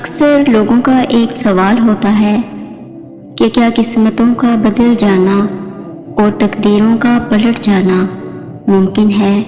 اکثر لوگوں کا ایک سوال ہوتا ہے کہ کیا قسمتوں کا بدل جانا اور تقدیروں کا پلٹ جانا ممکن ہے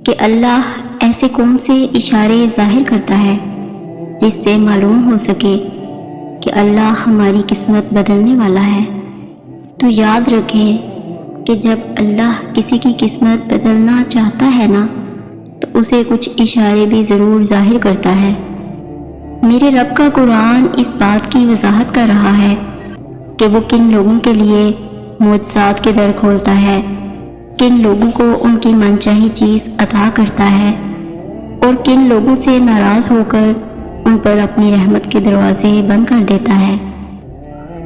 کہ اللہ ایسے کون سے اشارے ظاہر کرتا ہے جس سے معلوم ہو سکے کہ اللہ ہماری قسمت بدلنے والا ہے۔ تو یاد رکھیں کہ جب اللہ کسی کی قسمت بدلنا چاہتا ہے نا تو اسے کچھ اشارے بھی ضرور ظاہر کرتا ہے۔ میرے رب کا قرآن اس بات کی وضاحت کر رہا ہے کہ وہ کن لوگوں کے لیے معجزات کے در کھولتا ہے، کن لوگوں کو ان کی من چاہی چیز عطا کرتا ہے اور کن لوگوں سے ناراض ہو کر ان پر اپنی رحمت کے دروازے بند کر دیتا ہے۔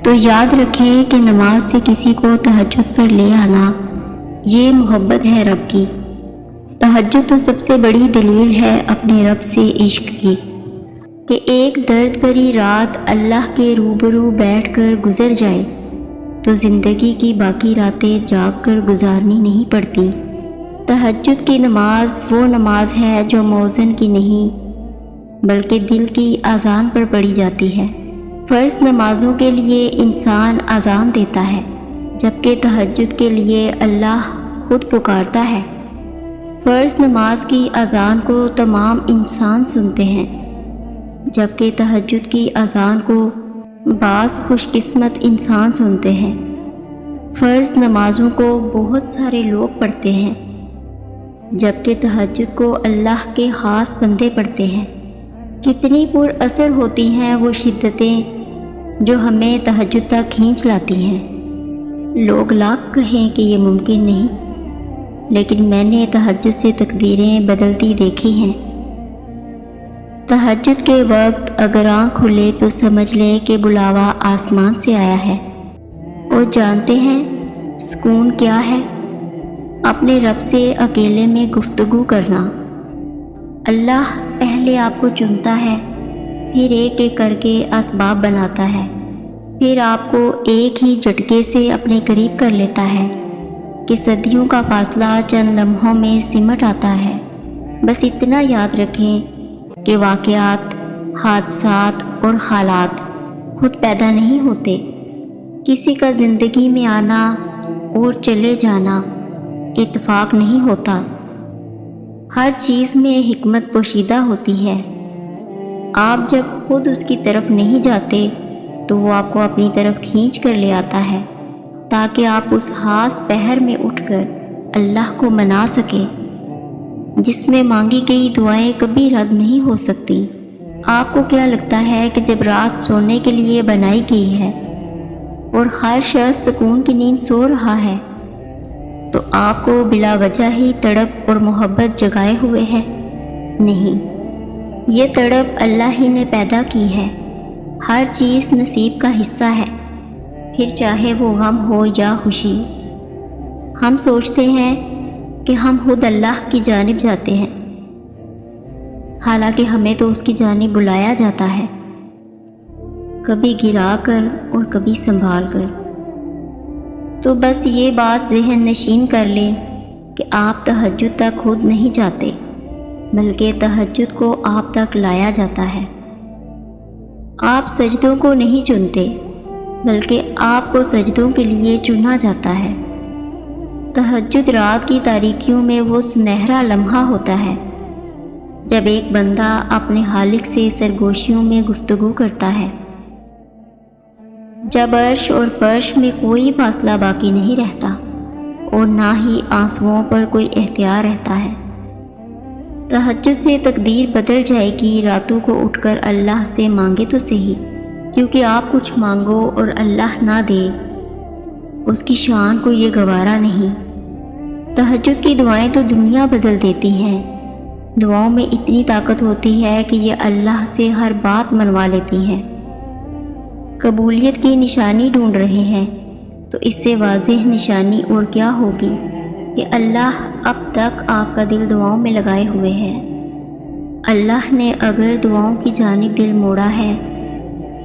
تو یاد رکھیں کہ نماز سے کسی کو تہجد پر لے آنا یہ محبت ہے رب کی۔ تہجد تو سب سے بڑی دلیل ہے اپنے رب سے عشق کی کہ ایک درد بھری رات اللہ کے روبرو بیٹھ کر گزر جائے تو زندگی کی باقی راتیں جاگ کر گزارنی نہیں پڑتی۔ تہجد کی نماز وہ نماز ہے جو موزن کی نہیں بلکہ دل کی اذان پر پڑھی جاتی ہے۔ فرض نمازوں کے لیے انسان اذان دیتا ہے جبکہ تہجد کے لیے اللہ خود پکارتا ہے۔ فرض نماز کی اذان کو تمام انسان سنتے ہیں جبکہ تہجد کی اذان کو بعض خوش قسمت انسان سنتے ہیں۔ فرض نمازوں کو بہت سارے لوگ پڑھتے ہیں جبکہ تہجد کو اللہ کے خاص بندے پڑھتے ہیں۔ کتنی پر اثر ہوتی ہیں وہ شدتیں جو ہمیں تہجد تک کھینچ لاتی ہیں۔ لوگ لاکھ کہیں کہ یہ ممکن نہیں، لیکن میں نے تہجد سے تقدیریں بدلتی دیکھی ہیں۔ تہجد کے وقت اگر آنکھ کھلے تو سمجھ لیں کہ بلاوا آسمان سے آیا ہے۔ اور جانتے ہیں سکون کیا ہے؟ اپنے رب سے اکیلے میں گفتگو کرنا۔ اللہ پہلے آپ کو چنتا ہے، پھر ایک ایک کر کے اسباب بناتا ہے، پھر آپ کو ایک ہی جھٹکے سے اپنے قریب کر لیتا ہے کہ صدیوں کا فاصلہ چند لمحوں میں سمٹ آتا ہے۔ بس اتنا یاد رکھیں کہ واقعات، حادثات اور حالات خود پیدا نہیں ہوتے۔ کسی کا زندگی میں آنا اور چلے جانا اتفاق نہیں ہوتا۔ ہر چیز میں حکمت پوشیدہ ہوتی ہے۔ آپ جب خود اس کی طرف نہیں جاتے تو وہ آپ کو اپنی طرف کھینچ کر لے آتا ہے تاکہ آپ اس خاص پہر میں اٹھ کر اللہ کو منا سکیں جس میں مانگی گئی دعائیں کبھی رد نہیں ہو سکتی۔ آپ کو کیا لگتا ہے کہ جب رات سونے کے لیے بنائی گئی ہے اور ہر شخص سکون کی نیند سو رہا ہے تو آپ کو بلا وجہ ہی تڑپ اور محبت جگائے ہوئے ہے؟ نہیں، یہ تڑپ اللہ ہی نے پیدا کی ہے۔ ہر چیز نصیب کا حصہ ہے، پھر چاہے وہ غم ہو یا خوشی۔ ہم سوچتے ہیں کہ ہم خود اللہ کی جانب جاتے ہیں، حالانکہ ہمیں تو اس کی جانب بلایا جاتا ہے، کبھی گرا کر اور کبھی سنبھال کر۔ تو بس یہ بات ذہن نشین کر لیں کہ آپ تہجد تک خود نہیں جاتے بلکہ تہجد کو آپ تک لایا جاتا ہے۔ آپ سجدوں کو نہیں چنتے بلکہ آپ کو سجدوں کے لیے چنا جاتا ہے۔ تہجد رات کی تاریکیوں میں وہ سنہرا لمحہ ہوتا ہے جب ایک بندہ اپنے خالق سے سرگوشیوں میں گفتگو کرتا ہے، جب عرش اور فرش میں کوئی فاصلہ باقی نہیں رہتا اور نہ ہی آنسوؤں پر کوئی اختیار رہتا ہے۔ تہجد سے تقدیر بدل جائے گی۔ راتوں کو اٹھ کر اللہ سے مانگے تو صحیح، کیونکہ آپ کچھ مانگو اور اللہ نہ دے اس کی شان کو یہ گوارا نہیں۔ تہجد کی دعائیں تو دنیا بدل دیتی ہیں۔ دعاؤں میں اتنی طاقت ہوتی ہے کہ یہ اللہ سے ہر بات منوا لیتی ہیں۔ قبولیت کی نشانی ڈھونڈ رہے ہیں تو اس سے واضح نشانی اور کیا ہوگی کہ اللہ اب تک آپ کا دل دعاؤں میں لگائے ہوئے ہے۔ اللہ نے اگر دعاؤں کی جانب دل موڑا ہے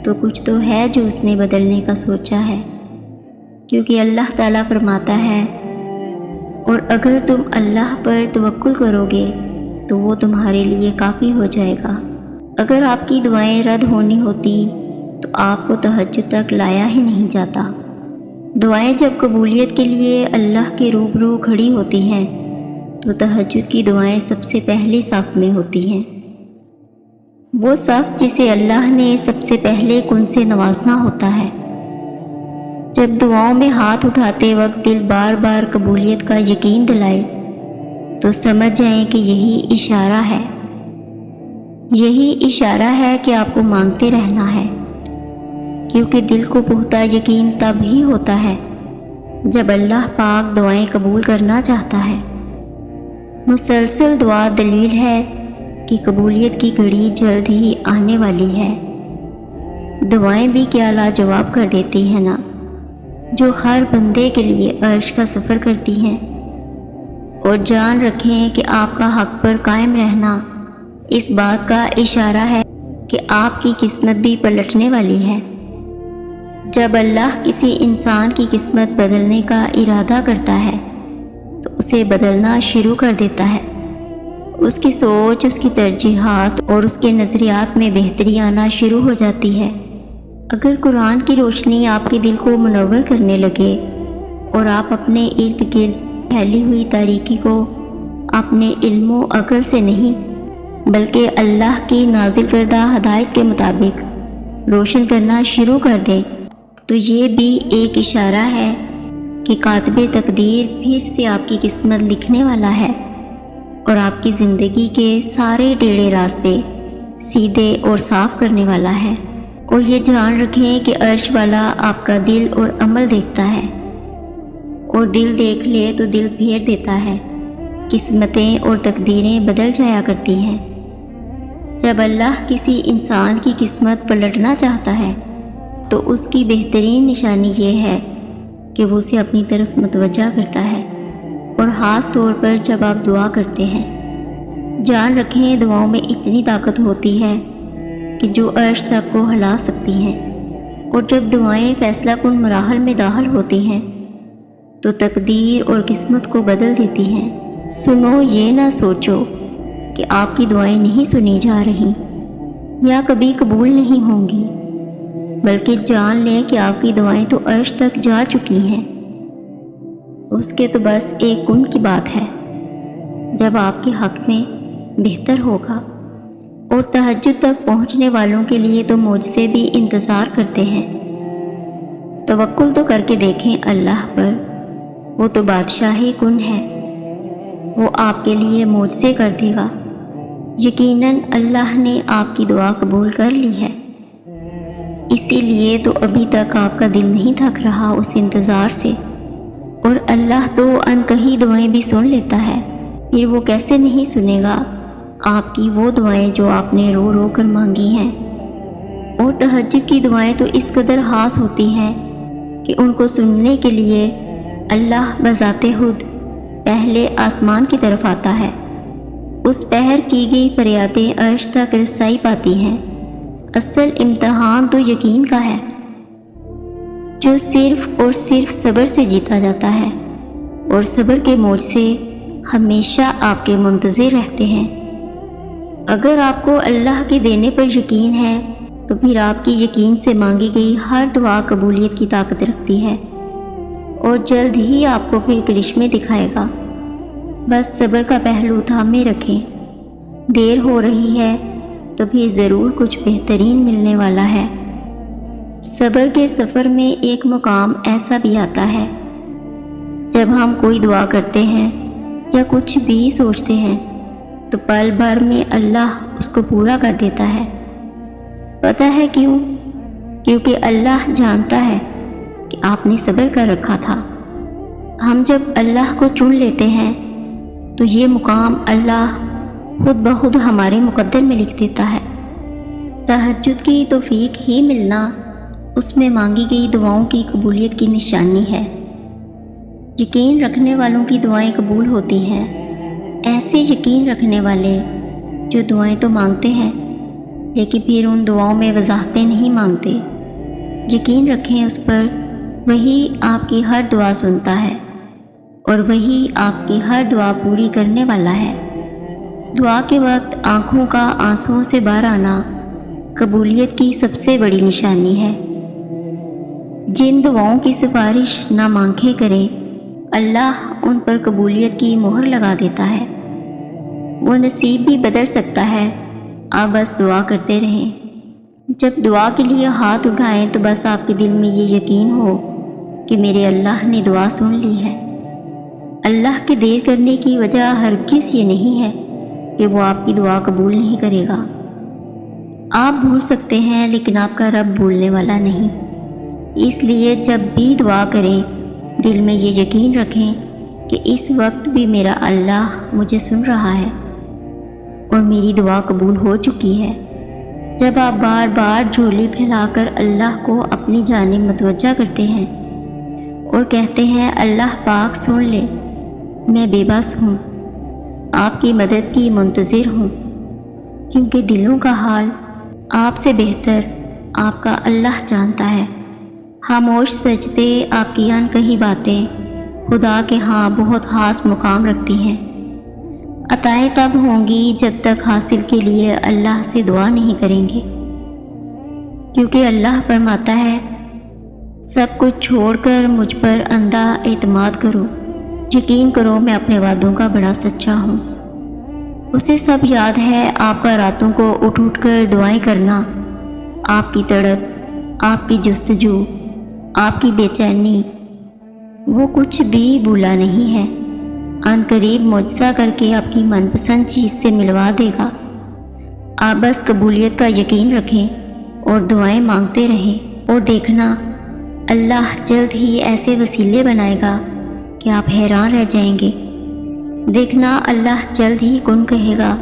تو کچھ تو ہے جو اس نے بدلنے کا سوچا ہے، کیونکہ اللہ تعالیٰ فرماتا ہے، اور اگر تم اللہ پر توکل کرو گے تو وہ تمہارے لیے کافی ہو جائے گا۔ اگر آپ کی دعائیں رد ہونی ہوتی تو آپ کو تہجد تک لایا ہی نہیں جاتا۔ دعائیں جب قبولیت کے لیے اللہ کے روبرو کھڑی ہوتی ہیں تو تہجد کی دعائیں سب سے پہلی صف میں ہوتی ہیں۔ وہ صف جسے اللہ نے سب سے پہلے کن سے نوازنا ہوتا ہے۔ جب دعاؤں میں ہاتھ اٹھاتے وقت دل بار بار قبولیت کا یقین دلائے تو سمجھ جائیں کہ یہی اشارہ ہے، یہی اشارہ ہے کہ آپ کو مانگتے رہنا ہے، کیونکہ دل کو پختہ یقین تب ہی ہوتا ہے جب اللہ پاک دعائیں قبول کرنا چاہتا ہے۔ مسلسل دعا دلیل ہے کہ قبولیت کی گھڑی جلد ہی آنے والی ہے۔ دعائیں بھی کیا لاجواب کر دیتی ہیں نا، جو ہر بندے کے لیے عرش کا سفر کرتی ہیں۔ اور جان رکھیں کہ آپ کا حق پر قائم رہنا اس بات کا اشارہ ہے کہ آپ کی قسمت بھی پلٹنے والی ہے۔ جب اللہ کسی انسان کی قسمت بدلنے کا ارادہ کرتا ہے تو اسے بدلنا شروع کر دیتا ہے۔ اس کی سوچ، اس کی ترجیحات اور اس کے نظریات میں بہتری آنا شروع ہو جاتی ہے۔ اگر قرآن کی روشنی آپ کے دل کو منور کرنے لگے اور آپ اپنے ارد گرد پھیلی ہوئی تاریکی کو اپنے علم و عقل سے نہیں بلکہ اللہ کی نازل کردہ ہدایت کے مطابق روشن کرنا شروع کر دیں تو یہ بھی ایک اشارہ ہے کہ کاتب تقدیر پھر سے آپ کی قسمت لکھنے والا ہے اور آپ کی زندگی کے سارے ٹیڑھے راستے سیدھے اور صاف کرنے والا ہے۔ اور یہ جان رکھیں کہ عرش والا آپ کا دل اور عمل دیکھتا ہے، اور دل دیکھ لے تو دل پھیر دیتا ہے۔ قسمتیں اور تقدیریں بدل جایا کرتی ہیں۔ جب اللہ کسی انسان کی قسمت پلٹنا چاہتا ہے تو اس کی بہترین نشانی یہ ہے کہ وہ اسے اپنی طرف متوجہ کرتا ہے، اور خاص طور پر جب آپ دعا کرتے ہیں۔ جان رکھیں دعاؤں میں اتنی طاقت ہوتی ہے کہ جو عرش تک کو ہلا سکتی ہیں، اور جب دعائیں فیصلہ کن مراحل میں داخل ہوتی ہیں تو تقدیر اور قسمت کو بدل دیتی ہیں۔ سنو، یہ نہ سوچو کہ آپ کی دعائیں نہیں سنی جا رہی یا کبھی قبول نہیں ہوں گی، بلکہ جان لیں کہ آپ کی دعائیں تو عرش تک جا چکی ہیں۔ اس کے تو بس ایک کن کی بات ہے جب آپ کے حق میں بہتر ہوگا۔ اور تہجد تک پہنچنے والوں کے لیے تو معجزے بھی انتظار کرتے ہیں۔ توکل تو کر کے دیکھیں اللہ پر، وہ تو بادشاہ کن ہے، وہ آپ کے لیے معجزے کر دے گا۔ یقیناً اللہ نے آپ کی دعا قبول کر لی ہے، اسی لیے تو ابھی تک آپ کا دل نہیں تھک رہا اس انتظار سے۔ اور اللہ تو انکہی دعائیں بھی سن لیتا ہے، پھر وہ کیسے نہیں سنے گا آپ کی وہ دعائیں جو آپ نے رو رو کر مانگی ہیں۔ اور تہجد کی دعائیں تو اس قدر خاص ہوتی ہیں کہ ان کو سننے کے لیے اللہ بذات خود پہلے آسمان کی طرف آتا ہے۔ اس پہر کی گئی فریادیں عرش تک رسائی پاتی ہیں۔ اصل امتحان تو یقین کا ہے، جو صرف اور صرف صبر سے جیتا جاتا ہے، اور صبر کے معجزے ہمیشہ آپ کے منتظر رہتے ہیں۔ اگر آپ کو اللہ کے دینے پر یقین ہے تو پھر آپ کی یقین سے مانگی گئی ہر دعا قبولیت کی طاقت رکھتی ہے، اور جلد ہی آپ کو پھر کرشمے دکھائے گا۔ بس صبر کا پہلو تھامے رکھیں، دیر ہو رہی ہے تو پھر ضرور کچھ بہترین ملنے والا ہے۔ صبر کے سفر میں ایک مقام ایسا بھی آتا ہے جب ہم کوئی دعا کرتے ہیں یا کچھ بھی سوچتے ہیں تو پل بھر میں اللہ اس کو پورا کر دیتا ہے۔ پتہ ہے کیوں؟ کیونکہ اللہ جانتا ہے کہ آپ نے صبر کر رکھا تھا۔ ہم جب اللہ کو چن لیتے ہیں تو یہ مقام اللہ خود بخود ہمارے مقدر میں لکھ دیتا ہے۔ تہجد کی توفیق ہی ملنا اس میں مانگی گئی دعاؤں کی قبولیت کی نشانی ہے۔ یقین رکھنے والوں کی دعائیں قبول ہوتی ہیں۔ ایسے یقین رکھنے والے جو دعائیں تو مانگتے ہیں لیکن پھر ان دعاؤں میں وضاحتیں نہیں مانگتے۔ یقین رکھیں اس پر، وہی آپ کی ہر دعا سنتا ہے اور وہی آپ کی ہر دعا پوری کرنے والا ہے۔ دعا کے وقت آنکھوں کا آنسوؤں سے باہر آنا قبولیت کی سب سے بڑی نشانی ہے۔ جن دعاؤں کی سفارش نام آنکھیں کریں، اللہ ان پر قبولیت کی مہر لگا دیتا ہے۔ وہ نصیب بھی بدل سکتا ہے، آپ بس دعا کرتے رہیں۔ جب دعا کے لیے ہاتھ اٹھائیں تو بس آپ کے دل میں یہ یقین ہو کہ میرے اللہ نے دعا سن لی ہے۔ اللہ کے دیر کرنے کی وجہ ہرگز یہ نہیں ہے کہ وہ آپ کی دعا قبول نہیں کرے گا۔ آپ بھول سکتے ہیں لیکن آپ کا رب بھولنے والا نہیں۔ اس لیے جب بھی دعا کریں دل میں یہ یقین رکھیں کہ اس وقت بھی میرا اللہ مجھے سن رہا ہے اور میری دعا قبول ہو چکی ہے۔ جب آپ بار بار جھولی پھیلا کر اللہ کو اپنی جانب متوجہ کرتے ہیں اور کہتے ہیں اللہ پاک سن لے، میں بے بس ہوں، آپ کی مدد کی منتظر ہوں، کیونکہ دلوں کا حال آپ سے بہتر آپ کا اللہ جانتا ہے۔ خاموش سجدے آپ کی انکہی باتیں خدا کے ہاں بہت خاص مقام رکھتی ہیں۔ عطائیں تب ہوں گی جب تک حاصل کے لیے اللہ سے دعا نہیں کریں گے، کیونکہ اللہ فرماتا ہے سب کچھ چھوڑ کر مجھ پر اندھا اعتماد کرو، یقین کرو میں اپنے وعدوں کا بڑا سچا ہوں۔ اسے سب یاد ہے آپ کا راتوں کو اٹھ اٹھ کر دعائیں کرنا، آپ کی تڑپ، آپ کی جستجو، آپ کی بے چینی، وہ کچھ بھی بھولا نہیں ہے۔ ان قریب معجزہ کر کے آپ کی من پسند چیز سے ملوا دے گا۔ آپ بس قبولیت کا یقین رکھیں اور دعائیں مانگتے رہیں، اور دیکھنا اللہ جلد ہی ایسے وسیلے بنائے گا کہ آپ حیران رہ جائیں گے۔ دیکھنا اللہ جلد ہی کن کہے گا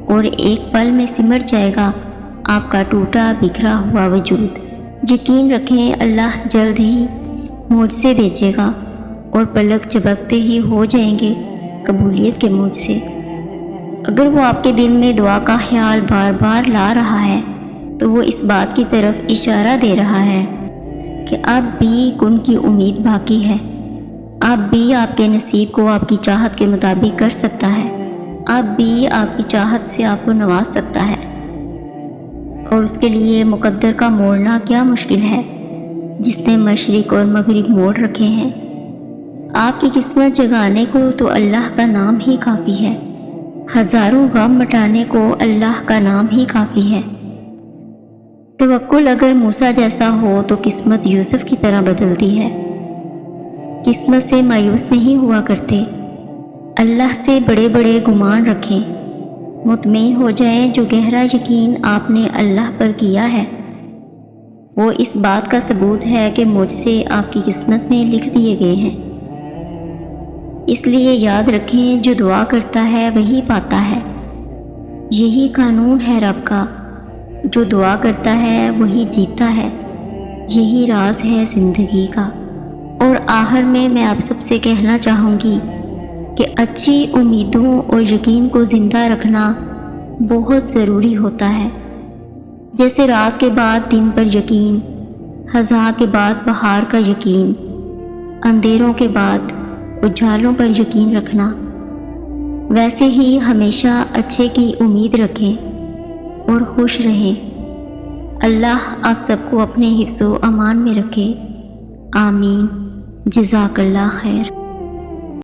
اور ایک پل میں سمٹ جائے گا آپ کا ٹوٹا بکھرا ہوا وجود۔ یقین رکھیں اللہ جلد ہی معجزے بھیجے گا اور پلک جھپکتے ہی ہو جائیں گے قبولیت کے معجزے۔ اگر وہ آپ کے دل میں دعا کا خیال بار بار لا رہا ہے تو وہ اس بات کی طرف اشارہ دے رہا ہے کہ اب بھی کن کی امید باقی ہے، اب بھی آپ کے نصیب کو آپ کی چاہت کے مطابق کر سکتا ہے، اب بھی آپ کی چاہت سے آپ کو نواز سکتا ہے، اور اس کے لیے مقدر کا موڑنا کیا مشکل ہے جس نے مشرق اور مغرب موڑ رکھے ہیں۔ آپ کی قسمت جگانے کو تو اللہ کا نام ہی کافی ہے، ہزاروں غم مٹانے کو اللہ کا نام ہی کافی ہے۔ توکل اگر موسیٰ جیسا ہو تو قسمت یوسف کی طرح بدلتی ہے۔ قسمت سے مایوس نہیں ہوا کرتے، اللہ سے بڑے بڑے گمان رکھیں، مطمئن ہو جائیں۔ جو گہرا یقین آپ نے اللہ پر کیا ہے وہ اس بات کا ثبوت ہے کہ مجھ سے آپ کی قسمت میں لکھ دیے گئے ہیں۔ اس لیے یاد رکھیں جو دعا کرتا ہے وہی پاتا ہے، یہی قانون ہے رب کا، جو دعا کرتا ہے وہی جیتا ہے، یہی راز ہے زندگی کا۔ اور آخر میں آپ سب سے کہنا چاہوں گی کہ اچھی امیدوں اور یقین کو زندہ رکھنا بہت ضروری ہوتا ہے۔ جیسے رات کے بعد دن پر یقین، خزاں کے بعد بہار کا یقین، اندھیروں کے بعد اجالوں پر یقین رکھنا، ویسے ہی ہمیشہ اچھے کی امید رکھیں اور خوش رہیں۔ اللہ آپ سب کو اپنے حفظ و امان میں رکھے، آمین۔ جزاک اللہ خیر۔